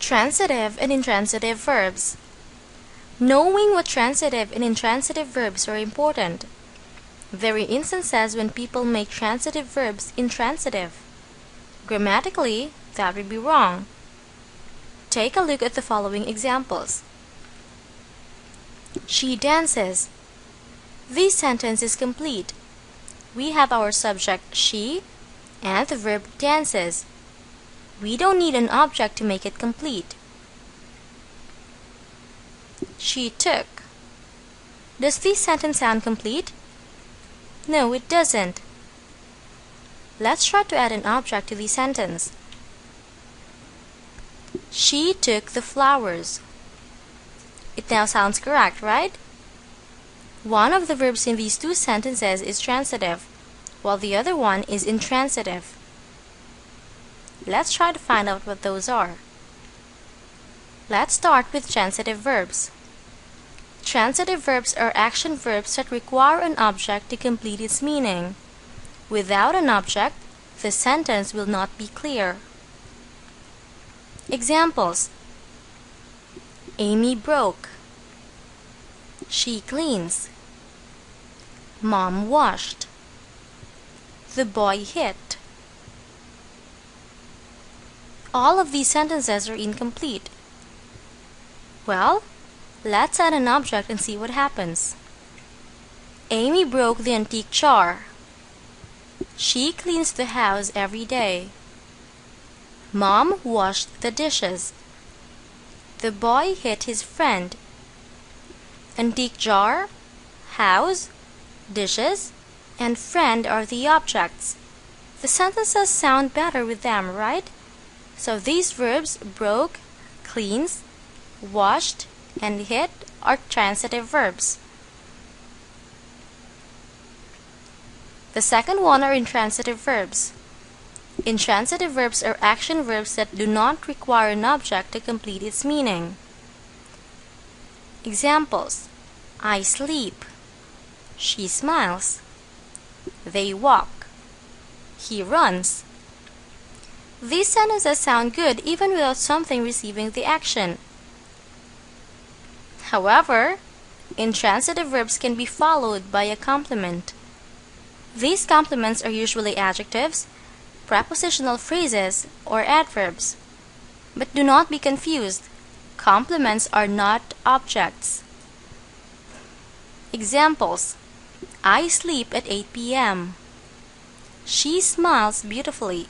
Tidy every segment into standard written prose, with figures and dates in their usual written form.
Transitive and intransitive verbs. Knowing what transitive and intransitive verbs are important. There are instances when people make transitive verbs intransitive. Grammatically, that would be wrong. Take a look at the following examples. She dances. This sentence is complete. We have our subject she and the verb dances. We don't need an object to make it complete. She took. Does this sentence sound complete? No, it doesn't. Let's try to add an object to the sentence. She took the flowers. It now sounds correct, right? One of the verbs in these two sentences is transitive, while the other one is intransitive. Let's try to find out what those are. Let's start with transitive verbs. Transitive verbs are action verbs that require an object to complete its meaning. Without an object, the sentence will not be clear. Examples: Amy broke. She cleans. Mom washed. The boy hit. All of these sentences are incomplete. Well, let's add an object and see what happens. Amy broke the antique jar. She cleans the house every day. Mom washed the dishes. The boy hit his friend. Antique jar, house, dishes, and friend are the objects. The sentences sound better with them, right? So these verbs broke, cleans, washed, and hit are transitive verbs. The second one are intransitive verbs. Intransitive verbs are action verbs that do not require an object to complete its meaning. Examples: I sleep. She smiles. They walk. He runs. These sentences sound good even without something receiving the action. However, intransitive verbs can be followed by a complement. These complements are usually adjectives, prepositional phrases, or adverbs. But do not be confused. Complements are not objects. Examples: I sleep at 8 p.m. She smiles beautifully.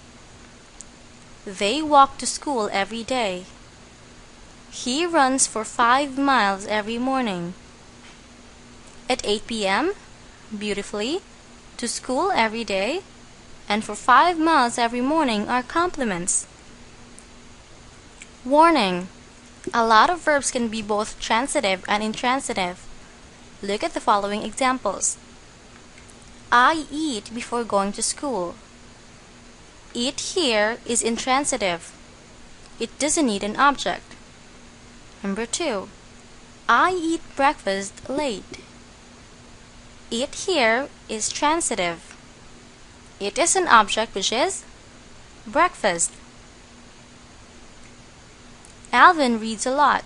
They walk to school every day. He runs for 5 miles every morning. At 8 p.m., beautifully, to school every day, and for 5 miles every morning are complements. Warning: a lot of verbs can be both transitive and intransitive. Look at the following examples. I eat before going to school. Eat here is intransitive. It doesn't need an object. Number 2. I eat breakfast late. Eat here is transitive. It is an object, which is breakfast. Alvin reads a lot.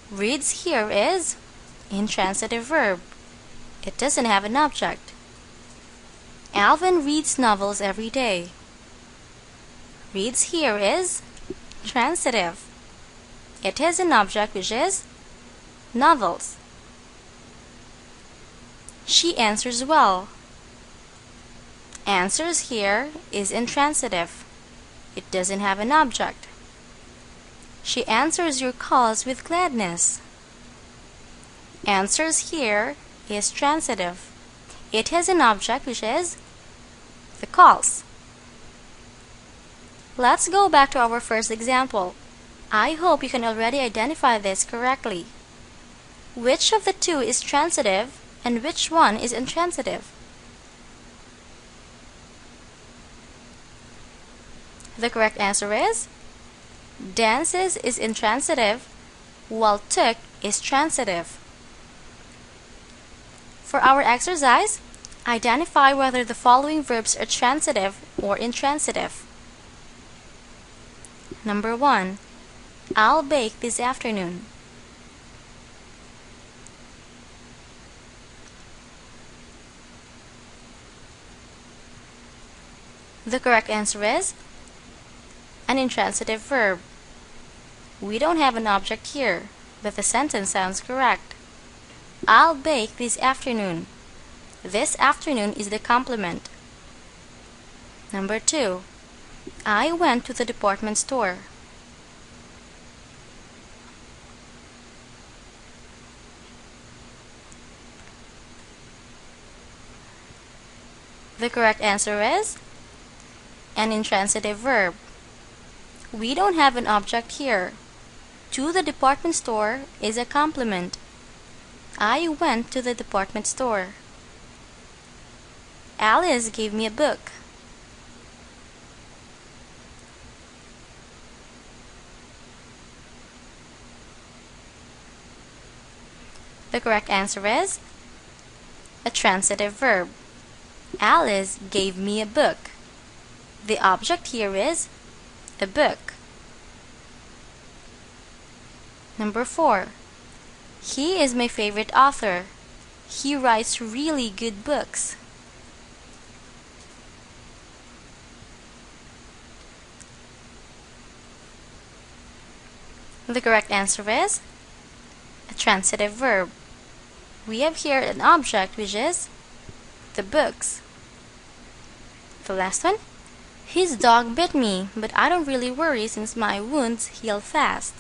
Reads here is intransitive verb. It doesn't have an object. Alvin reads novels every day. Reads here is transitive. It has an object, which is novels. She answers well. Answers here is intransitive. It doesn't have an object. She answers your calls with gladness. Answers here is transitive. It has an object, which is the calls. Let's go back to our first example. I hope you can already identify this correctly. Which of the two is transitive and which one is intransitive? The correct answer is dances is intransitive, while took is transitive. For our exercise, identify whether the following verbs are transitive or intransitive. Number 1. I'll bake this afternoon. The correct answer is an intransitive verb. We don't have an object here, but the sentence sounds correct. I'll bake this afternoon. This afternoon is the complement. Number 2. I went to the department store. The correct answer is an intransitive verb. We don't have an object here. To the department store is a complement. I went to the department store. Alice gave me a book. The correct answer is a transitive verb. Alice gave me a book. The object here is a book. Number 4. He is my favorite author. He writes really good books. The correct answer is a transitive verb. We have here an object which is the books. The last one. His dog bit me, but I don't really worry since my wounds heal fast.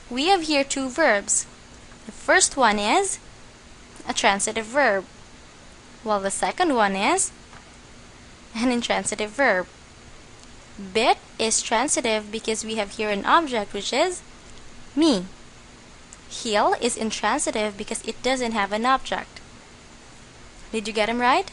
We have here two verbs. The first one is a transitive verb, while the second one is an intransitive verb. Bit is transitive because we have here an object which is me. Heal is intransitive because it doesn't have an object. Did you get them right?